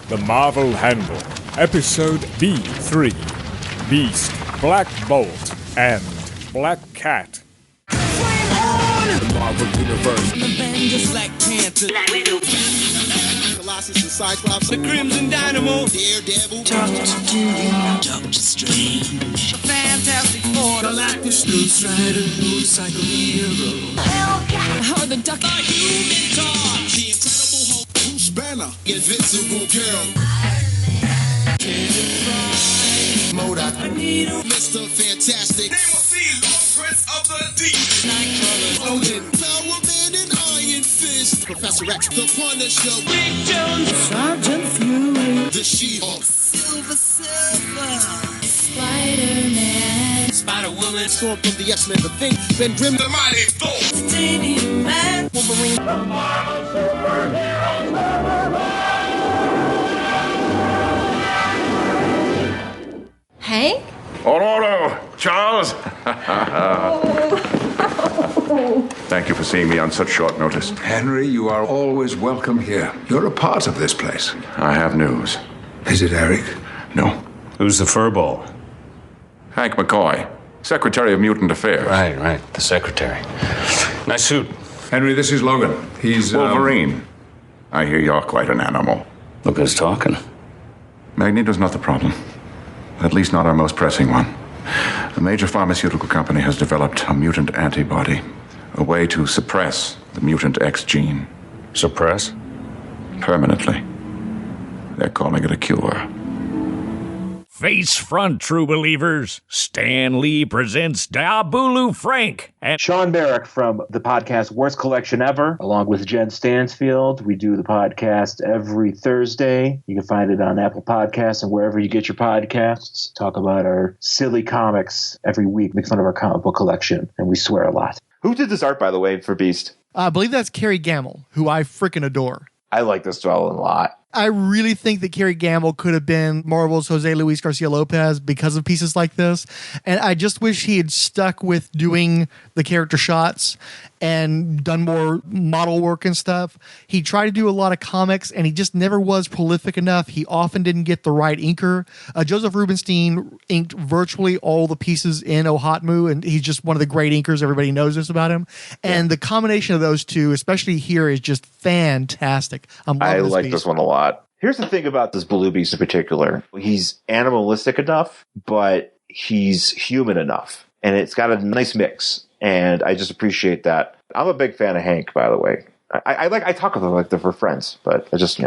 The Marvel Handbook, Episode B3, Beast, Black Bolt, and Black Cat. The Marvel Universe. The Avengers, Black Panther, Black Widow, Colossus and Cyclops. the Crimson Dynamo, Daredevil. Doctor Doom, Doctor Strange, the Fantastic Four, Galactus, Ghost Rider, Motorcycle Hero, Hellcat, or the Duck, the Human Torch, the Incredible Hulk, Bruce Banner. Invincible Girl. MODOK. Magneto, Mr. Fantastic. Name a sea, Prince of the Deep. Nightcrawler, Odin. Power Man and Iron Fist. Professor X. The Punisher. Big Jones, Sergeant Fury, The She-Hulk. Silver Surfer, Spider-Man, Spider-Woman, Storm from the X-Men. The Thing. Ben Grimm. The Mighty Thor. Stadium Man, Wolverine, Hank? Ororo! Charles! Thank you for seeing me on such short notice. Henry, you are always welcome here. You're a part of this place. I have news. Is it Eric? No. Who's the furball? Hank McCoy, Secretary of Mutant Affairs. Right, the secretary. Nice suit. Henry, this is Logan. He's Wolverine. I hear you're quite an animal. Look who's talking. Magneto's not the problem. At least not our most pressing one. A major pharmaceutical company has developed a mutant antibody. A way to suppress the mutant X gene. Suppress? Permanently. They're calling it a cure. Face front, true believers. Stan Lee presents Diabolu Frank. And Sean Merrick from the podcast Worst Collection Ever, along with Jen Stansfield. We do the podcast every Thursday. You can find it on Apple Podcasts and wherever you get your podcasts. Talk about our silly comics every week, make fun of our comic book collection, and we swear a lot. Who did this art, by the way, for Beast? I believe that's Carrie Gamble, who I freaking adore. I like this drawing a lot. I really think that Carrie Gamble could have been Marvel's Jose Luis Garcia Lopez because of pieces like this. And I just wish he had stuck with doing the character shots and done more model work and stuff. He tried to do a lot of comics and he just never was prolific enough. He often didn't get the right inker. Joseph Rubinstein inked virtually all the pieces in Ohatmu, and he's just one of the great inkers. Everybody knows this about him. And the combination of those two, especially here, is just fantastic. I like this one a lot. Here's the thing about this Blue Beast in particular. He's animalistic enough, but he's human enough. And it's got a nice mix. And I just appreciate that. I'm a big fan of Hank, by the way. I talk about them like they're for friends, but I just,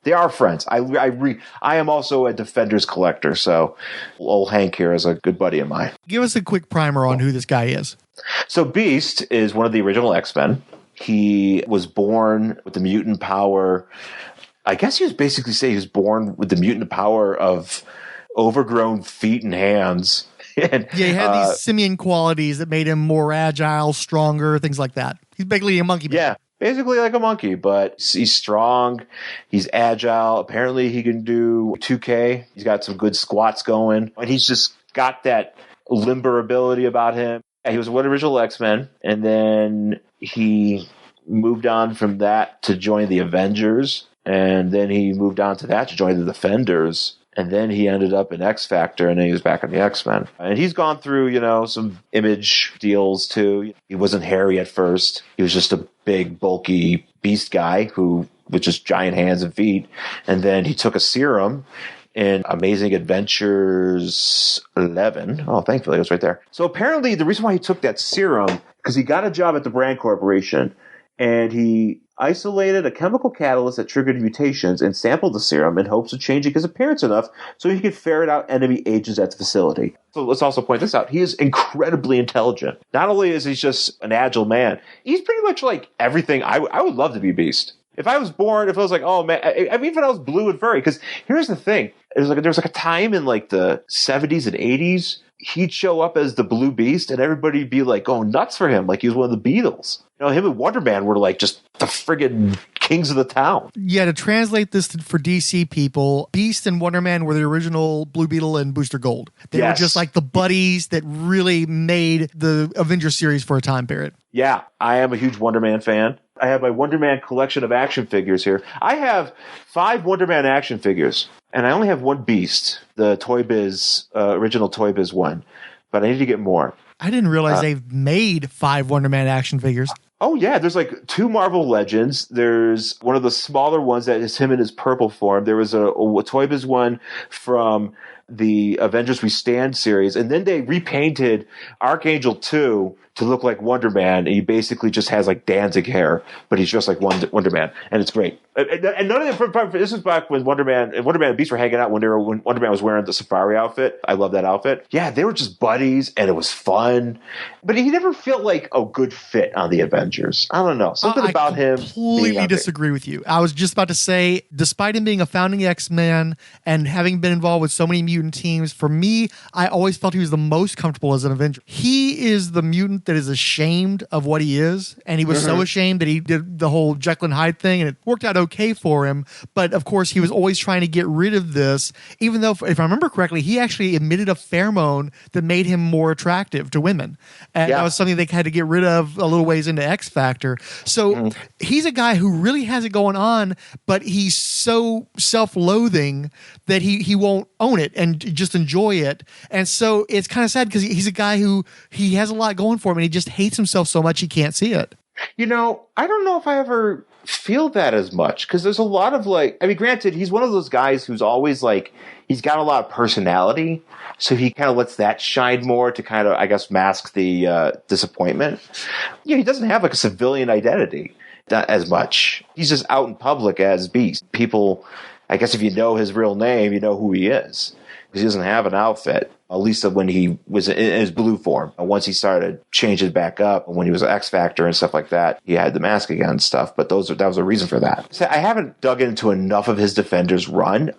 they are friends. I am also a Defenders collector, so old Hank here is a good buddy of mine. Give us a quick primer on who this guy is. So Beast is one of the original X-Men. He was born with the mutant power. I guess he was basically saying he was born with the mutant power of overgrown feet and hands. And, he had these simian qualities that made him more agile, stronger, things like that. He's basically a monkey. Yeah, basically like a monkey, but he's strong. He's agile. Apparently he can do 2K. He's got some good squats going. And he's just got that limber ability about him. He was one of the original X-Men, and then he moved on from that to join the Avengers. And then he moved on to that to join the Defenders. And then he ended up in X Factor, and then he was back in the X-Men. And he's gone through, some Image deals too. He wasn't hairy at first. He was just a big, bulky beast guy with just giant hands and feet. And then he took a serum in Amazing Adventures 11. Oh, thankfully it was right there. So apparently the reason why he took that serum, because he got a job at the Brand Corporation, and he isolated a chemical catalyst that triggered mutations and sampled the serum in hopes of changing his appearance enough so he could ferret out enemy agents at the facility. So let's also point this out. He is incredibly intelligent. Not only is he just an agile man, he's pretty much like everything. I would love to be Beast. If I was born, if I was like, oh man, I mean, even if I was blue and furry, because here's the thing. There was like a time in like the 70s and 80s, he'd show up as the Blue Beast and everybody'd be like going nuts for him, like he was one of the Beatles. Him and Wonder Man were like just the friggin' kings of the town. Yeah, to translate this for DC people, Beast and Wonder Man were the original Blue Beetle and Booster Gold. They were just like the buddies that really made the Avengers series for a time period. Yeah, I am a huge Wonder Man fan. I have my Wonder Man collection of action figures here. I have 5 Wonder Man action figures, and I only have one Beast, the Toy Biz, original Toy Biz one. But I need to get more. I didn't realize they've made 5 Wonder Man action figures. Oh, yeah. There's like 2 Marvel Legends. There's one of the smaller ones that is him in his purple form. There was a Toy Biz one from the Avengers We Stand series. And then they repainted Archangel 2 to look like Wonder Man. And he basically just has like Danzig hair, but he's just like Wonder Man. And it's great. And none of it, this is back when Wonder Man and Beast were hanging out when Wonder Man was wearing the safari outfit. I love that outfit. Yeah, they were just buddies and it was fun. But he never felt like a good fit on the Avengers. I don't know. Something about him. I completely disagree with you. I was just about to say, despite him being a founding X-Man and having been involved with so many mutant teams, for me, I always felt he was the most comfortable as an Avenger. He is the mutant that is ashamed of what he is. And he was so ashamed that he did the whole Jekyll and Hyde thing, and it worked out okay for him. But of course, he was always trying to get rid of this, even though, if I remember correctly, he actually emitted a pheromone that made him more attractive to women. And that was something they had to get rid of a little ways into X Factor. So he's a guy who really has it going on, but he's so self-loathing that he won't own it and just enjoy it. And so it's kind of sad because he's a guy who he has a lot going for him and he just hates himself so much he can't see it. You know, I don't know if I ever feel that as much because there's a lot of granted, he's one of those guys who's always he's got a lot of personality. So he kind of lets that shine more to kind of, I guess, mask the disappointment. Yeah, he doesn't have a civilian identity as much. He's just out in public as Beast. People, I guess if you know his real name, you know who he is because he doesn't have an outfit. At least when he was in his blue form. Once he started changing back up, when he was X Factor and stuff like that, he had the mask again and stuff. But that was a reason for that. So I haven't dug into enough of his Defenders run.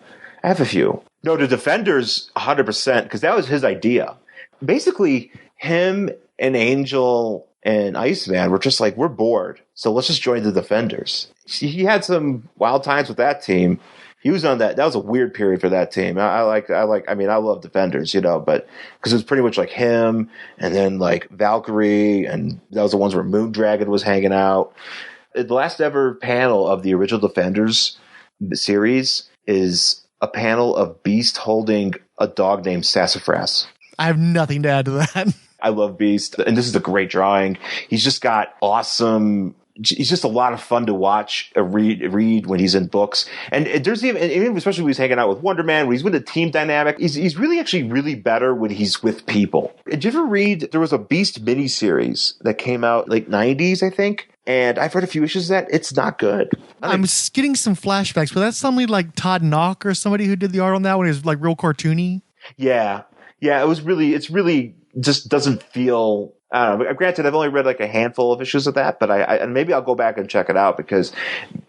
I have a few. No, the Defenders 100% because that was his idea. Basically, him and Angel and Iceman were just like, we're bored, so let's just join the Defenders. He had some wild times with that team. He was on that. That was a weird period for that team. I love Defenders, but because it was pretty much like him and then like Valkyrie, and that was the ones where Moondragon was hanging out. The last ever panel of the original Defenders series is a panel of Beast holding a dog named Sassafras. I have nothing to add to that. I love Beast, and this is a great drawing. He's just got awesome. He's just a lot of fun to watch, read when he's in books. And there's even especially when he's hanging out with Wonder Man, when he's with the team dynamic, he's really actually really better when he's with people. Did you ever read, there was a Beast miniseries that came out late 90s, I think? And I've read a few issues of that. It's not good. I'm getting some flashbacks, but that's somebody like Todd Knock or somebody who did the art on that one. It was like real cartoony. Yeah. It's really just doesn't feel... I don't know. Granted, I've only read like a handful of issues of that, but and maybe I'll go back and check it out because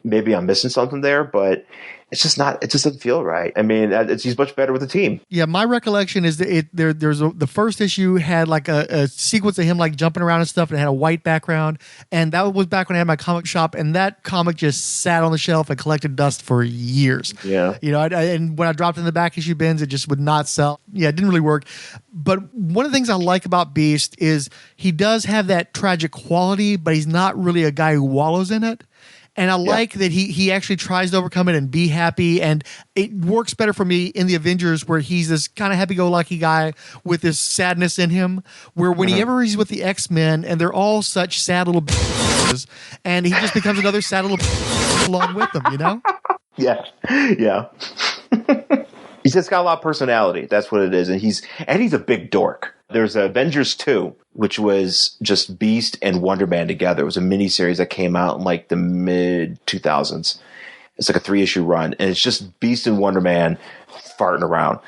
maybe I'm missing something there, but it's just not, it just doesn't feel right. I mean, he's much better with the team. Yeah. My recollection is that the first issue had like a sequence of him like jumping around and stuff, and it had a white background. And that was back when I had my comic shop, and that comic just sat on the shelf and collected dust for years. Yeah. And when I dropped it in the back issue bins, it just would not sell. Yeah. It didn't really work. But one of the things I like about Beast is he does have that tragic quality, but he's not really a guy who wallows in it. And I like that he actually tries to overcome it and be happy. And it works better for me in the Avengers, where he's this kind of happy-go-lucky guy with this sadness in him, where whenever he's with the X-Men and they're all such sad little bitches, and he just becomes another sad little bitch along with them, Yeah. He's just got a lot of personality. That's what it is. And he's a big dork. There's Avengers 2, which was just Beast and Wonder Man together. It was a miniseries that came out in like the mid 2000s. It's like a 3-issue run, and it's just Beast and Wonder Man farting around.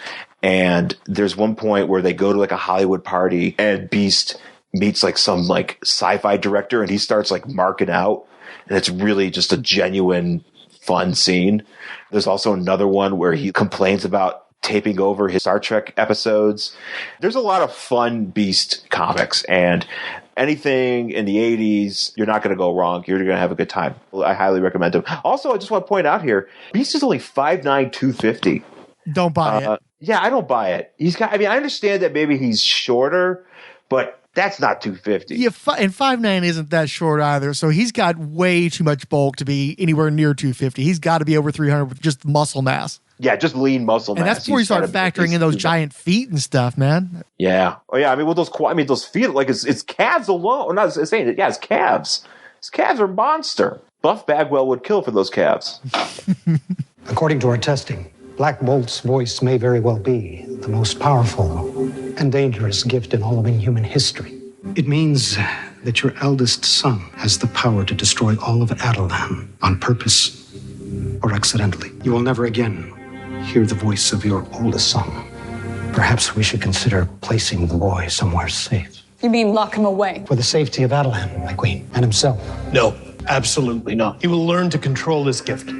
And there's one point where they go to like a Hollywood party, and Beast meets like some like sci-fi director, and he starts like marking out, and it's really just a genuine fun scene. There's also another one where he complains about taping over his Star Trek episodes. There's a lot of fun Beast comics, and anything in the 80s, you're not going to go wrong. You're going to have a good time. I highly recommend him. Also, I just want to point out here, Beast is only 5'9", 250. Don't buy it. Yeah, I don't buy it. I understand that maybe he's shorter, but That's not 250. Yeah, and 5'9" isn't that short either. So he's got way too much bulk to be anywhere near 250. He's got to be over 300 with just muscle mass. Yeah, just lean muscle mass. And that's before you start factoring in those giant feet and stuff, man. Yeah. Oh, yeah. I mean, with those feet, like it's calves alone. I'm not saying it. Yeah, it's calves. His calves are monster. Buff Bagwell would kill for those calves. According to our testing, Black Bolt's voice may very well be the most powerful and dangerous gift in all of Inhuman history. It means that your eldest son has the power to destroy all of Adelan on purpose or accidentally. You will never again hear the voice of your oldest son. Perhaps we should consider placing the boy somewhere safe. You mean lock him away? For the safety of Adelan, my queen, and himself. No, absolutely not. He will learn to control his gift.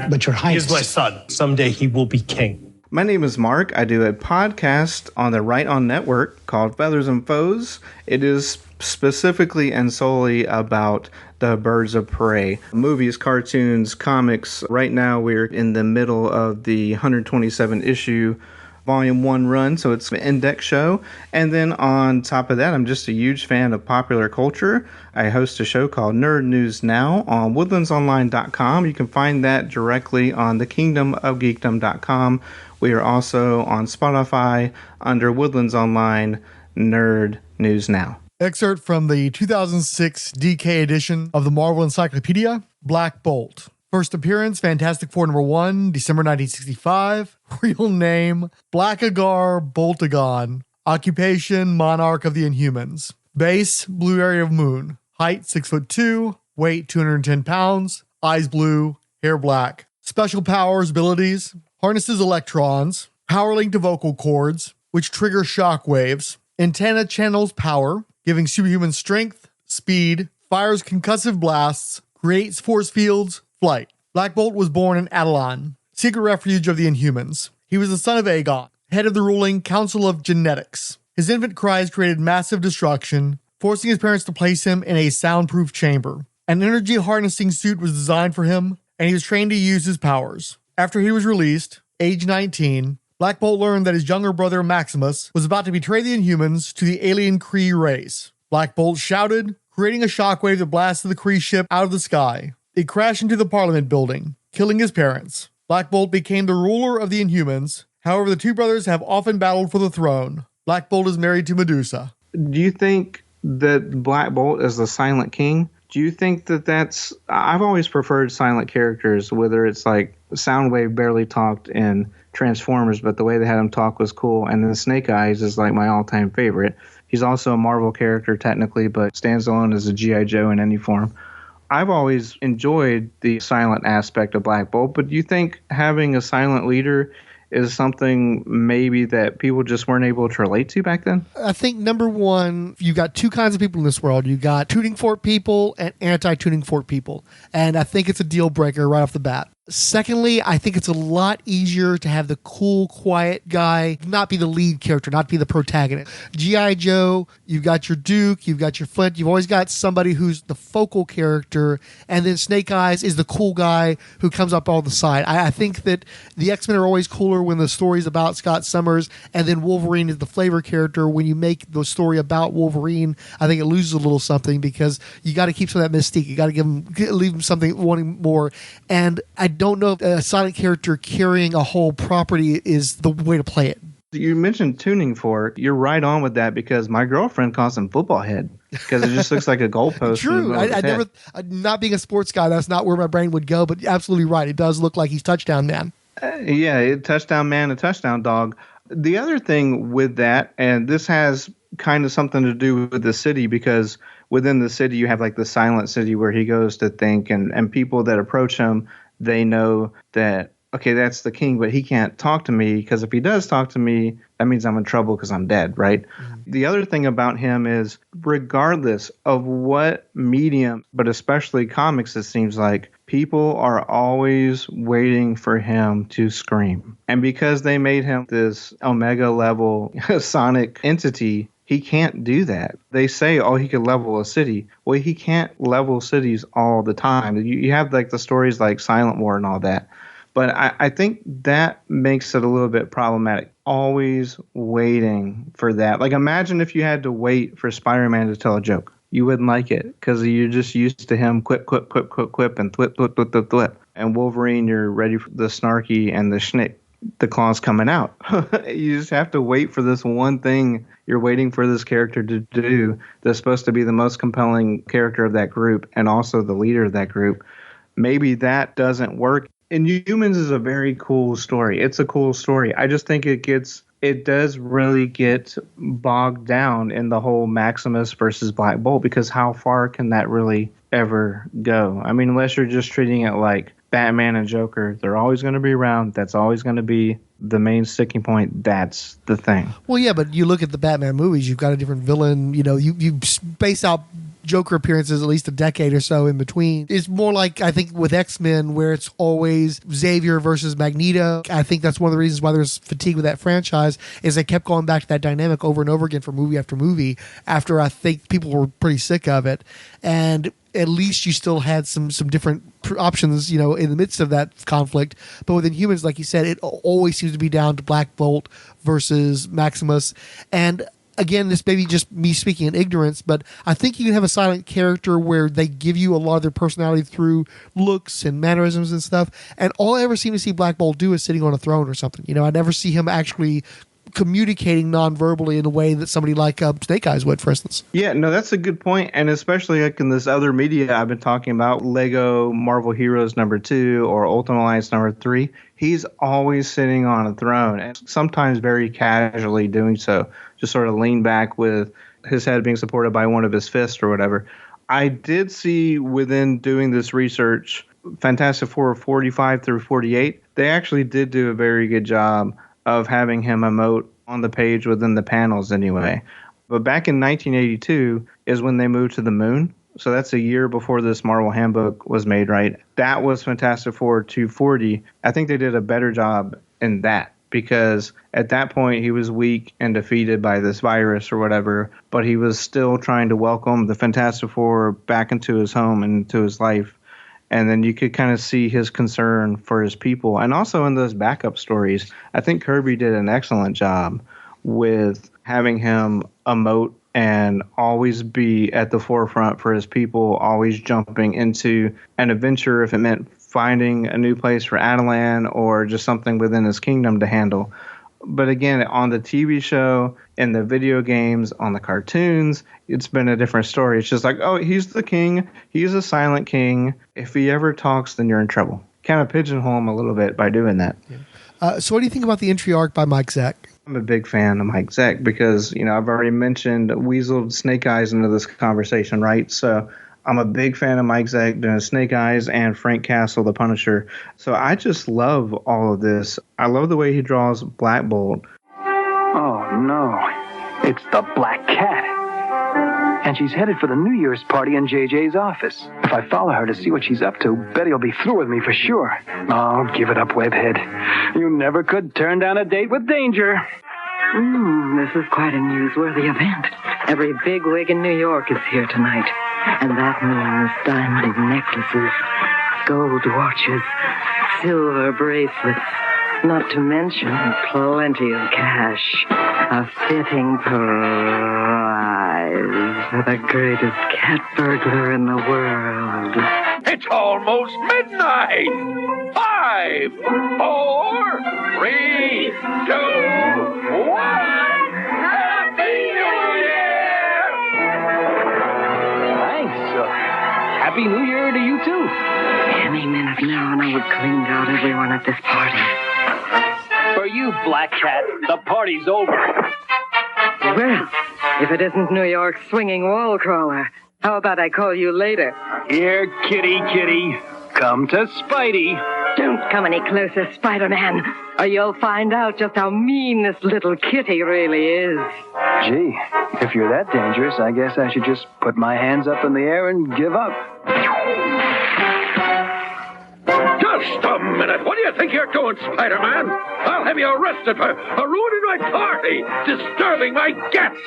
But your Highness... He is my son. Someday he will be king. My name is Mark. I do a podcast on the Right On Network called Feathers and Foes. It is specifically and solely about the birds of prey. Movies, cartoons, comics. Right now we're in the middle of the 127 issue Volume 1 run, so it's an index show. And then on top of that, I'm just a huge fan of popular culture. I host a show called Nerd News Now on woodlandsonline.com. You can find that directly on thekingdomofgeekdom.com. We are also on Spotify under Woodlands Online Nerd News Now. Excerpt from the 2006 DK edition of the Marvel Encyclopedia, Black Bolt. First appearance, Fantastic Four #1, December 1965. Real name, Blackagar Boltagon. Occupation, Monarch of the Inhumans. Base, blue area of moon. Height, 6'2", weight 210 pounds, eyes blue, hair black. Special powers, abilities, harnesses electrons, power link to vocal cords, which trigger shock waves. Antenna channels power, giving superhuman strength, speed, fires concussive blasts, creates force fields, flight. Black Bolt was born in Adelan, secret refuge of the Inhumans. He was the son of Aegon, head of the ruling Council of Genetics. His infant cries created massive destruction, forcing his parents to place him in a soundproof chamber. An energy harnessing suit was designed for him, and he was trained to use his powers. After he was released, age 19, Black Bolt learned that his younger brother Maximus was about to betray the Inhumans to the alien Kree race. Black Bolt shouted, creating a shockwave that blasted the Kree ship out of the sky. It crashed into the Parliament building, killing his parents. Black Bolt became the ruler of the Inhumans. However, the two brothers have often battled for the throne. Black Bolt is married to Medusa. Do you think that Black Bolt is the Silent King? Do you think that that's... I've always preferred silent characters, whether it's like Soundwave barely talked in Transformers, but the way they had him talk was cool. And then Snake Eyes is like my all-time favorite. He's also a Marvel character technically, but stands alone as a G.I. Joe in any form. I've always enjoyed the silent aspect of Black Bolt, but do you think having a silent leader is something maybe that people just weren't able to relate to back then? I think, number one, you've got two kinds of people in this world. You've got tuning fork people and anti-tuning fork people. And I think it's a deal breaker right off the bat. Secondly, I think it's a lot easier to have the cool, quiet guy not be the lead character, not be the protagonist. G.I. Joe, you've got your Duke, you've got your Flint, you've always got somebody who's the focal character, and then Snake Eyes is the cool guy who comes up on the side. I think that the X-Men are always cooler when the story's about Scott Summers, and then Wolverine is the flavor character. When you make the story about Wolverine, I think it loses a little something because you got to keep some of that mystique. You got to leave him something wanting more, and I don't know if a silent character carrying a whole property is the way to play it. You mentioned tuning fork. You're right on with that because my girlfriend calls him football head because it just looks like a goalpost. True. I never, not being a sports guy, that's not where my brain would go, but absolutely right. It does look like he's touchdown man. Touchdown man, a touchdown dog. The other thing with that, and this has kind of something to do with the city because within the city you have like the silent city where he goes to think and people that approach him, they know that, okay, that's the king, but he can't talk to me because if he does talk to me, that means I'm in trouble because I'm dead, right? Mm-hmm. The other thing about him is regardless of what medium, but especially comics, it seems like people are always waiting for him to scream. And because they made him this Omega level sonic entity, he can't do that. They say, oh, he could level a city. Well, he can't level cities all the time. You have like the stories like Silent War and all that. But I think that makes it a little bit problematic. Always waiting for that. Like, imagine if you had to wait for Spider-Man to tell a joke. You wouldn't like it because you're just used to him quip, and thwip. And Wolverine, you're ready for the snarky and the schnick, the claws coming out. You just have to wait for this one thing you're waiting for this character to do that's supposed to be the most compelling character of that group and also the leader of that group. Maybe that doesn't work. Inhumans is a very cool story. It's a cool story. I just think it does really get bogged down in the whole Maximus versus Black Bolt, because how far can that really ever go? I mean, unless you're just treating it like Batman and Joker, they're always going to be around. That's always going to be the main sticking point. That's the thing. Well, yeah, but you look at the Batman movies, you've got a different villain. You know, you space out Joker appearances at least a decade or so in between. It's more like, I think, with X-Men, where it's always Xavier versus Magneto. I think that's one of the reasons why there's fatigue with that franchise, is they kept going back to that dynamic over and over again for movie after movie, after I think people were pretty sick of it. And at least you still had some different options, you know, in the midst of that conflict. But with Inhumans, like you said, it always seems to be down to Black Bolt versus Maximus. And again, this may be just me speaking in ignorance, but I think you can have a silent character where they give you a lot of their personality through looks and mannerisms and stuff. And all I ever seem to see Black Bolt do is sitting on a throne or something. You know, I never see him actually communicating non-verbally in a way that somebody like Snake Eyes would, for instance. Yeah, no, that's a good point. And especially like in this other media I've been talking about, Lego Marvel Heroes #2 or Ultimate Alliance #3, he's always sitting on a throne, and sometimes very casually doing so, just sort of lean back with his head being supported by one of his fists or whatever. I did see within doing this research, Fantastic Four 45 through 48, they actually did do a very good job of having him emote on the page within the panels anyway. But back in 1982 is when they moved to the moon. So that's a year before this Marvel Handbook was made, right? That was Fantastic Four 240. I think they did a better job in that, because at that point he was weak and defeated by this virus or whatever, but he was still trying to welcome the Fantastic Four back into his home and into his life. And then you could kind of see his concern for his people. And also in those backup stories, I think Kirby did an excellent job with having him emote and always be at the forefront for his people, always jumping into an adventure if it meant finding a new place for Adelan or just something within his kingdom to handle. But again, on the TV show, in the video games, on the cartoons, it's been a different story. It's just like, oh, he's the king. He's a silent king. If he ever talks, then you're in trouble. Kind of pigeonhole him a little bit by doing that. Yeah. So what do you think about the entry arc by Mike Zeck? I'm a big fan of Mike Zeck because, you know, I've already mentioned weaseled Snake Eyes into this conversation, right? So I'm a big fan of Mike Zeck doing Snake Eyes and Frank Castle, the Punisher. So I just love all of this. I love the way he draws Black Bolt. Oh, no. It's the Black Cat. And she's headed for the New Year's party in JJ's office. If I follow her to see what she's up to, Betty will be through with me for sure. Oh, give it up, Webhead. You never could turn down a date with danger. This is quite a newsworthy event. Every bigwig in New York is here tonight. And that means diamond necklaces, gold watches, silver bracelets, not to mention plenty of cash. A fitting prize for the greatest cat burglar in the world. It's almost midnight. 5, 4, 3, 2, 1. Happy New Year! Thanks. Happy New Year to you, too. Any minute now, and I would clean out everyone at this party. For you, Black Cat, the party's over. Well, if it isn't New York's swinging wall crawler, how about I call you later? Here, kitty, kitty. Come to Spidey. Don't come any closer, Spider-Man, or you'll find out just how mean this little kitty really is. Gee, if you're that dangerous, I guess I should just put my hands up in the air and give up. Just Just a minute. What do you think you're doing, Spider-Man? I'll have you arrested for ruining my party, disturbing my guests.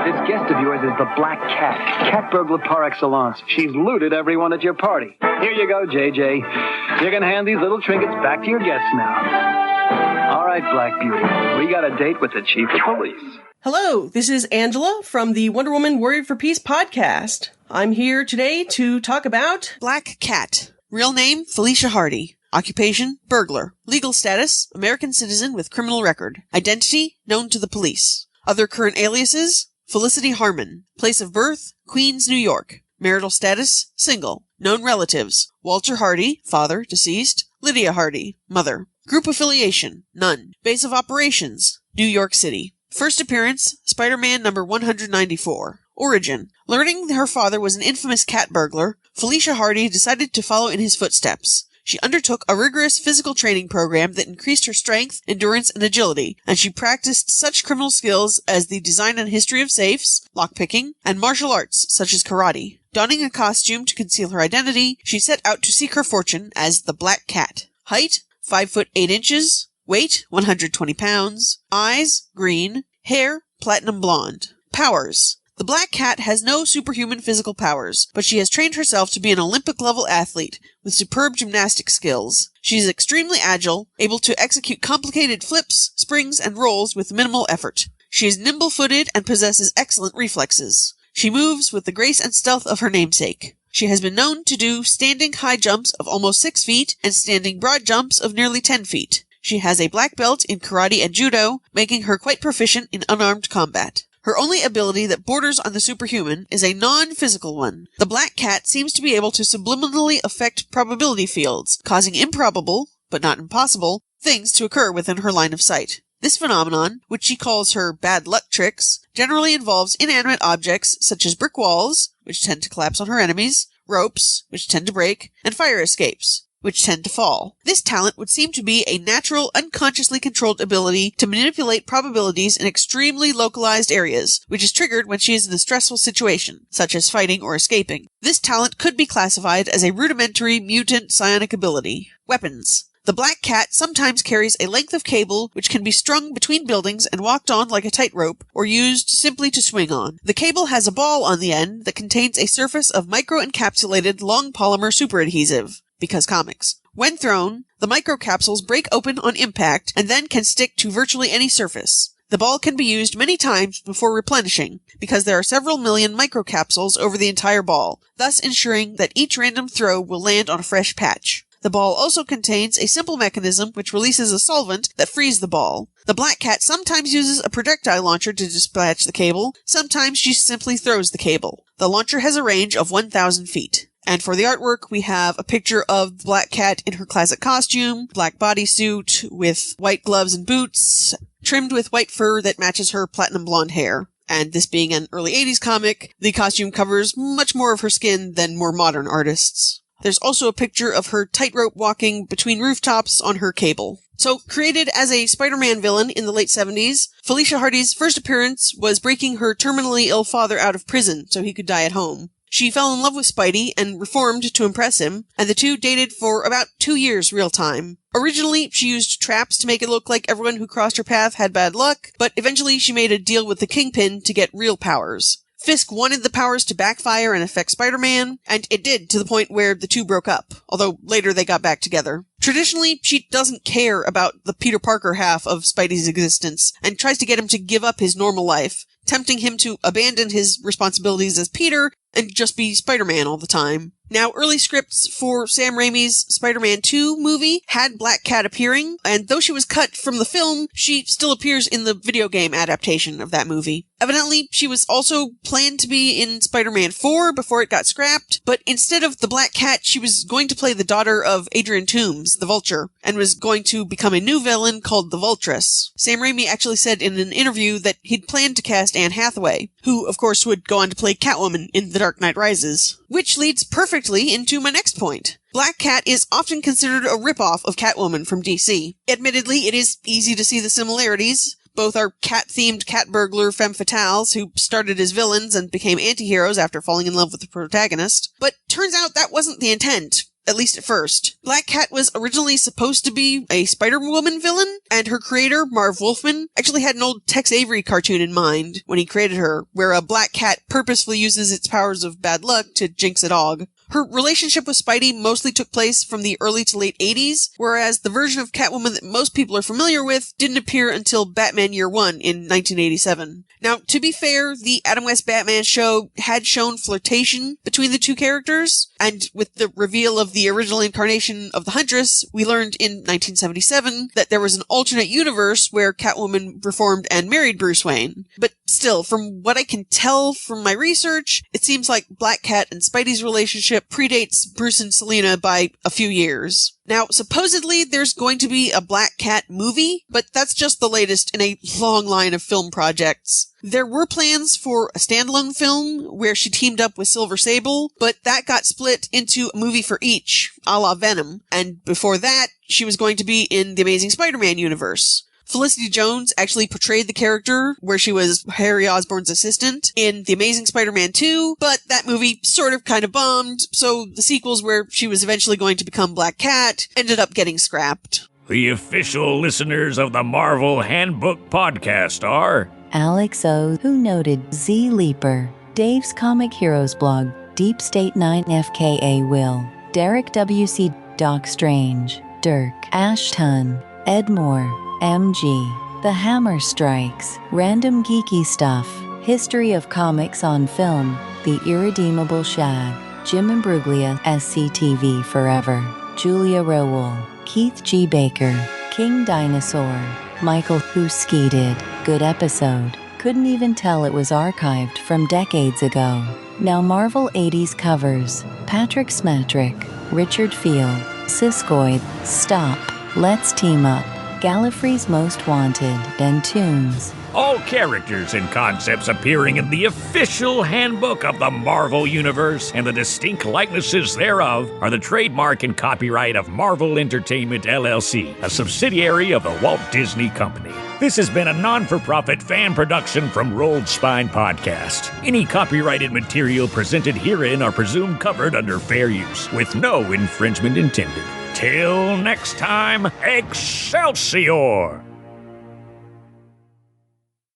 This guest of yours is the Black Cat. Cat burglar par excellence. She's looted everyone at your party. Here you go, JJ. You can hand these little trinkets back to your guests now. All right, Black Beauty. We got a date with the chief of police. Hello, this is Angela from the Wonder Woman Warrior for Peace podcast. I'm here today to talk about Black Cat. Real name, Felicia Hardy. Occupation, burglar. Legal status, American citizen with criminal record. Identity, known to the police. Other current aliases, Felicity Harmon. Place of birth, Queens, New York. Marital status, single. Known relatives, Walter Hardy, father, deceased. Lydia Hardy, mother. Group affiliation, none. Base of operations, New York City. First appearance, Spider-Man number 194. Origin. Learning her father was an infamous cat burglar, Felicia Hardy decided to follow in his footsteps. She undertook a rigorous physical training program that increased her strength, endurance, and agility, and she practiced such criminal skills as the design and history of safes, lockpicking, and martial arts such as karate. Donning a costume to conceal her identity, she set out to seek her fortune as the Black Cat. Height, 5 foot 8 inches. Weight, 120 pounds. Eyes, green. Hair, platinum blonde. Powers. The Black Cat has no superhuman physical powers, but she has trained herself to be an Olympic-level athlete with superb gymnastic skills. She is extremely agile, able to execute complicated flips, springs, and rolls with minimal effort. She is nimble-footed and possesses excellent reflexes. She moves with the grace and stealth of her namesake. She has been known to do standing high jumps of almost 6 feet and standing broad jumps of nearly 10 feet. She has a black belt in karate and judo, making her quite proficient in unarmed combat. Her only ability that borders on the superhuman is a non-physical one. The Black Cat seems to be able to subliminally affect probability fields, causing improbable, but not impossible, things to occur within her line of sight. This phenomenon, which she calls her bad luck tricks, generally involves inanimate objects such as brick walls, which tend to collapse on her enemies, ropes, which tend to break, and fire escapes, which tend to fall. This talent would seem to be a natural, unconsciously controlled ability to manipulate probabilities in extremely localized areas, which is triggered when she is in a stressful situation, such as fighting or escaping. This talent could be classified as a rudimentary mutant psionic ability. Weapons. The Black Cat sometimes carries a length of cable which can be strung between buildings and walked on like a tightrope, or used simply to swing on. The cable has a ball on the end that contains a surface of microencapsulated long polymer superadhesive. Because comics. When thrown, the microcapsules break open on impact and then can stick to virtually any surface. The ball can be used many times before replenishing, because there are several million microcapsules over the entire ball, thus ensuring that each random throw will land on a fresh patch. The ball also contains a simple mechanism which releases a solvent that frees the ball. The Black Cat sometimes uses a projectile launcher to dispatch the cable, sometimes she simply throws the cable. The launcher has a range of 1,000 feet. And for the artwork, we have a picture of the Black Cat in her classic costume, black bodysuit with white gloves and boots, trimmed with white fur that matches her platinum blonde hair. And this being an early 80s comic, the costume covers much more of her skin than more modern artists. There's also a picture of her tightrope walking between rooftops on her cable. So, created as a Spider-Man villain in the late 70s, Felicia Hardy's first appearance was breaking her terminally ill father out of prison so he could die at home. She fell in love with Spidey and reformed to impress him, and the two dated for about 2 years real time. Originally, she used traps to make it look like everyone who crossed her path had bad luck, but eventually she made a deal with the Kingpin to get real powers. Fisk wanted the powers to backfire and affect Spider-Man, and it did to the point where the two broke up, although later they got back together. Traditionally, she doesn't care about the Peter Parker half of Spidey's existence, and tries to get him to give up his normal life, tempting him to abandon his responsibilities as Peter and just be Spider-Man all the time. Now, early scripts for Sam Raimi's Spider-Man 2 movie had Black Cat appearing, and though she was cut from the film, she still appears in the video game adaptation of that movie. Evidently, she was also planned to be in Spider-Man 4 before it got scrapped, but instead of the Black Cat, she was going to play the daughter of Adrian Toomes, the Vulture, and was going to become a new villain called the Vultress. Sam Raimi actually said in an interview that he'd planned to cast Anne Hathaway, who, of course, would go on to play Catwoman in The Dark Knight Rises. Which leads perfectly into my next point. Black Cat is often considered a ripoff of Catwoman from DC. Admittedly, it is easy to see the similarities. Both are cat-themed cat burglar femme fatales who started as villains and became anti-heroes after falling in love with the protagonist. But turns out that wasn't the intent. at least at first. Black Cat was originally supposed to be a Spider-Woman villain, and her creator, Marv Wolfman, actually had an old Tex Avery cartoon in mind when he created her, where a black cat purposefully uses its powers of bad luck to jinx a dog. Her relationship with Spidey mostly took place from the early to late 80s, whereas the version of Catwoman that most people are familiar with didn't appear until Batman Year One in 1987. Now, to be fair, the Adam West Batman show had shown flirtation between the two characters, and with the reveal of the original incarnation of the Huntress, we learned in 1977 that there was an alternate universe where Catwoman reformed and married Bruce Wayne. But still, from what I can tell from my research, it seems like Black Cat and Spidey's relationship predates Bruce and Selina by a few years. Now, supposedly there's going to be a Black Cat movie, but that's just the latest in a long line of film projects. There were plans for a standalone film where she teamed up with Silver Sable, but that got split into a movie for each, a la Venom, and before that, she was going to be in the Amazing Spider-Man universe. Felicity Jones actually portrayed the character where she was Harry Osborn's assistant in The Amazing Spider-Man 2, but that movie sort of kind of bombed, so the sequels where she was eventually going to become Black Cat ended up getting scrapped. The official listeners of the Marvel Handbook podcast are Alex O, who noted Z Leaper, Dave's Comic Heroes blog, Deep State 9 FKA Will, Derek WC, Doc Strange, Dirk, Ashton, Ed Moore, MG, The Hammer Strikes, Random Geeky Stuff, History of Comics on Film, The Irredeemable Shag, Jim Imbruglia, SCTV Forever, Julia Rowell, Keith G. Baker, King Dinosaur, Michael Who Skeeted, good episode, couldn't even tell it was archived from decades ago. Now Marvel 80s covers, Patrick Smatrick, Richard Field, Siskoid, Stop, Let's Team Up, Gallifrey's Most Wanted, and Tunes. All characters and concepts appearing in the official handbook of the Marvel Universe and the distinct likenesses thereof are the trademark and copyright of Marvel Entertainment LLC, a subsidiary of the Walt Disney Company. This has been a non-for-profit fan production from Rolled Spine Podcast. Any copyrighted material presented herein are presumed covered under fair use, with no infringement intended. Till next time, Excelsior!